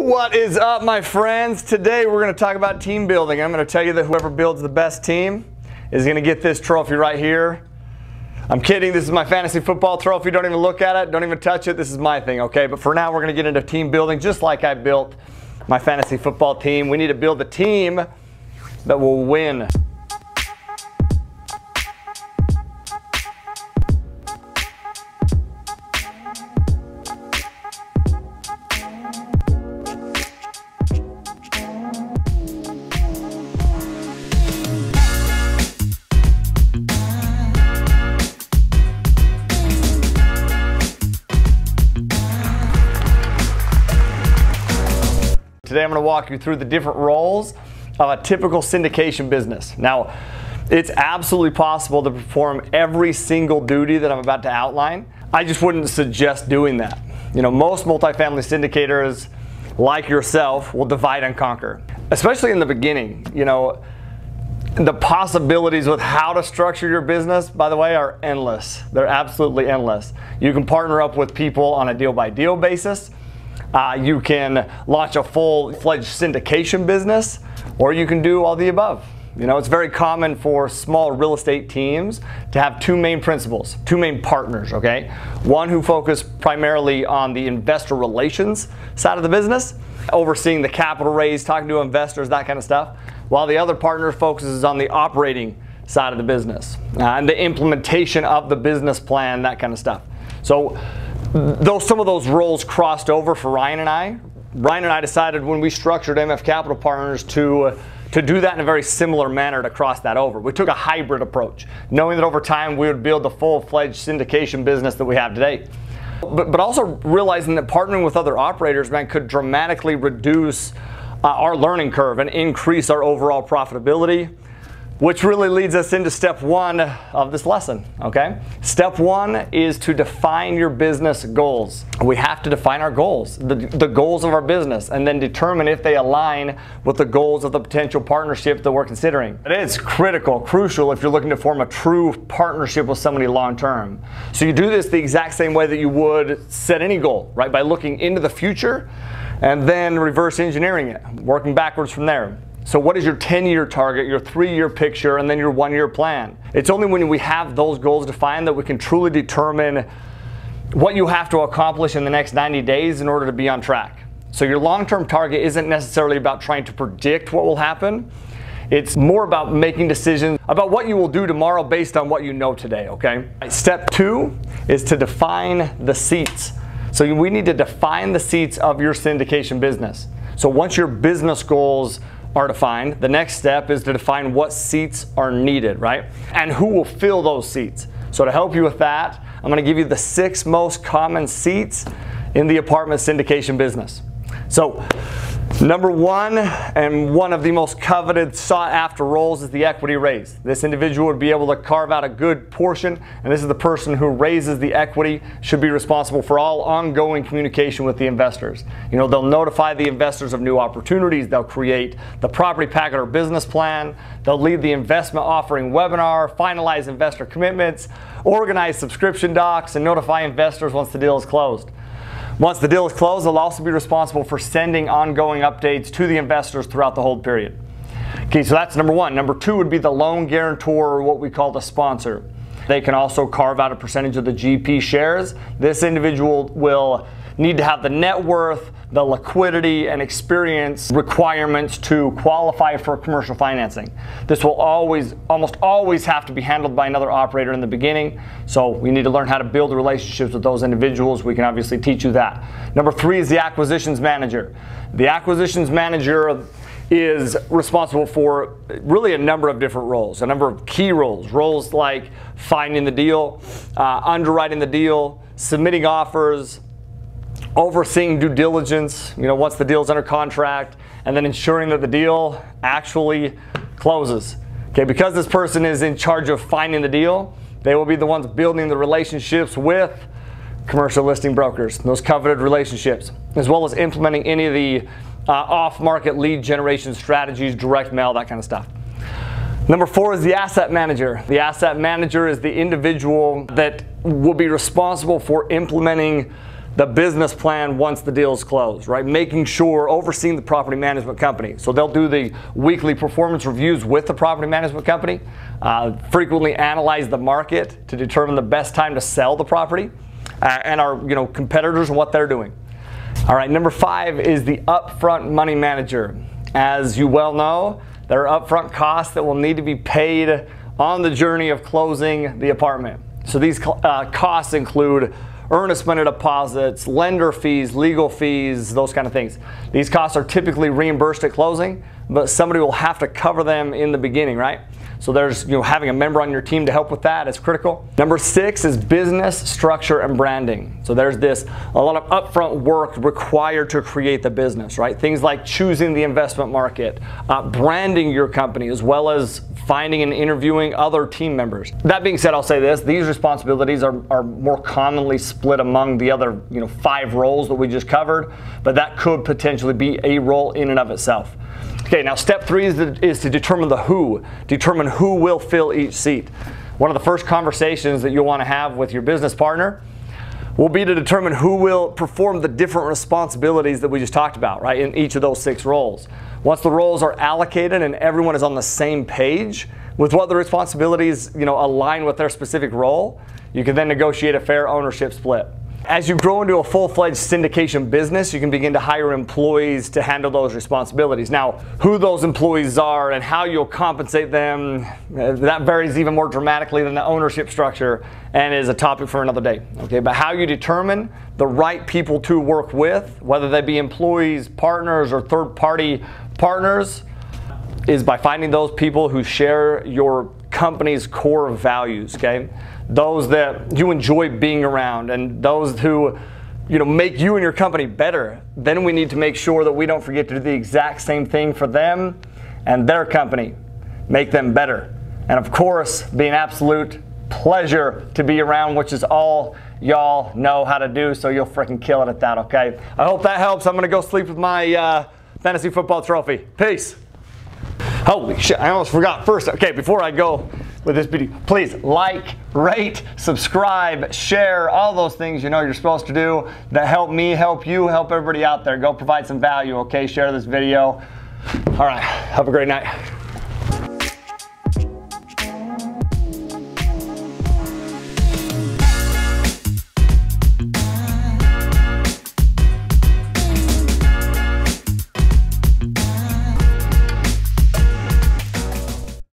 What is up, my friends? Today we're going to talk about team building. I'm going to tell you that whoever builds the best team is going to get this trophy right here. I'm kidding, this is my fantasy football trophy. Don't even look at it, don't even touch it. This is my thing, okay? But for now, we're going to get into team building just like I built my fantasy football team. We need to build a team that will win. Today I'm going to walk you through the different roles of a typical syndication business. Now, it's absolutely possible to perform every single duty that I'm about to outline. I just wouldn't suggest doing that. You know, most multifamily syndicators, like yourself, will divide and conquer. Especially in the beginning, you know, the possibilities with how to structure your business, by the way, are endless. They're absolutely endless. You can partner up with people on a deal-by-deal basis. You can launch a full-fledged syndication business, or you can do all the above. You know, it's very common for small real estate teams to have two main principles, two main partners, okay? One who focus primarily on the investor relations side of the business, overseeing the capital raise, talking to investors, that kind of stuff, while the other partner focuses on the operating side of the business and the implementation of the business plan, that kind of stuff. So, though some of those roles crossed over for Ryan and I decided when we structured MF Capital Partners to do that in a very similar manner to cross that over. We took a hybrid approach, knowing that over time we would build the full-fledged syndication business that we have today. But also realizing that partnering with other operators, man, could dramatically reduce our learning curve and increase our overall profitability, which really leads us into step one of this lesson, okay? Step one is to define your business goals. We have to define our goals, the goals of our business, and then determine if they align with the goals of the potential partnership that we're considering. It is crucial if you're looking to form a true partnership with somebody long term. So you do this the exact same way that you would set any goal, right? By looking into the future and then reverse engineering it, working backwards from there. So what is your 10-year target, your 3-year picture, and then your 1-year plan? It's only when we have those goals defined that we can truly determine what you have to accomplish in the next 90 days in order to be on track. So your long-term target isn't necessarily about trying to predict what will happen. It's more about making decisions about what you will do tomorrow based on what you know today, okay? Step two is to define the seats. So we need to define the seats of your syndication business. So once your business goals are defined, the next step is to define what seats are needed, right? And who will fill those seats. So to help you with that, I'm going to give you the 6 most common seats in the apartment syndication business. So number one, and one of the most coveted, sought after roles, is the equity raise. This individual would be able to carve out a good portion, and this is the person who raises the equity, should be responsible for all ongoing communication with the investors. You know, they'll notify the investors of new opportunities, they'll create the property packet or business plan, they'll lead the investment offering webinar, finalize investor commitments, organize subscription docs, and notify investors once the deal is closed. Once the deal is closed, they'll also be responsible for sending ongoing updates to the investors throughout the hold period. Okay, so that's number one. Number two would be the loan guarantor, or what we call the sponsor. They can also carve out a percentage of the GP shares. This individual will need to have the net worth, the liquidity, and experience requirements to qualify for commercial financing. This will almost always have to be handled by another operator in the beginning, so we need to learn how to build relationships with those individuals. We can obviously teach you that. Number three is the acquisitions manager. The acquisitions manager is responsible for really a number of different roles, a number of key roles. Roles like finding the deal, underwriting the deal, submitting offers, overseeing due diligence, you know, once the deal's under contract, and then ensuring that the deal actually closes. Okay, because this person is in charge of finding the deal, they will be the ones building the relationships with commercial listing brokers, those coveted relationships, as well as implementing any of the off-market lead generation strategies, direct mail, that kind of stuff. Number four is the asset manager. The asset manager is the individual that will be responsible for implementing the business plan once the deal's closed, right? Making sure, overseeing the property management company. So they'll do the weekly performance reviews with the property management company, frequently analyze the market to determine the best time to sell the property, and our competitors and what they're doing. All right, number 5 is the upfront money manager. As you well know, there are upfront costs that will need to be paid on the journey of closing the apartment. So these costs include earnest money deposits, lender fees, legal fees, those kind of things. These costs are typically reimbursed at closing, but somebody will have to cover them in the beginning, right? So there's, having a member on your team to help with that is critical. Number 6 is business structure and branding. So there's a lot of upfront work required to create the business, right? Things like choosing the investment market, branding your company, as well as finding and interviewing other team members. That being said, I'll say this, these responsibilities are more commonly split among the other 5 roles that we just covered, but that could potentially be a role in and of itself. Okay, now step 3 is to determine the who. Determine who will fill each seat. One of the first conversations that you'll want to have with your business partner will be to determine who will perform the different responsibilities that we just talked about, right, in each of those 6 roles. Once the roles are allocated and everyone is on the same page with what the responsibilities align with their specific role, you can then negotiate a fair ownership split. As you grow into a full-fledged syndication business, you can begin to hire employees to handle those responsibilities. Now, who those employees are and how you'll compensate them, that varies even more dramatically than the ownership structure and is a topic for another day. Okay, but how you determine the right people to work with, whether they be employees, partners, or third-party partners, is by finding those people who share your company's core values, okay? Those that you enjoy being around and those who make you and your company better. Then we need to make sure that we don't forget to do the exact same thing for them and their company. Make them better. And of course, be an absolute pleasure to be around, which is all y'all know how to do, so you'll freaking kill it at that, okay? I hope that helps. I'm gonna go sleep with my fantasy football trophy. Peace. Holy shit, I almost forgot first. Okay, before I go with this video, please like, rate, subscribe, share, all those things you're supposed to do that help me, help you, help everybody out there. Go provide some value, okay? Share this video. All right, have a great night.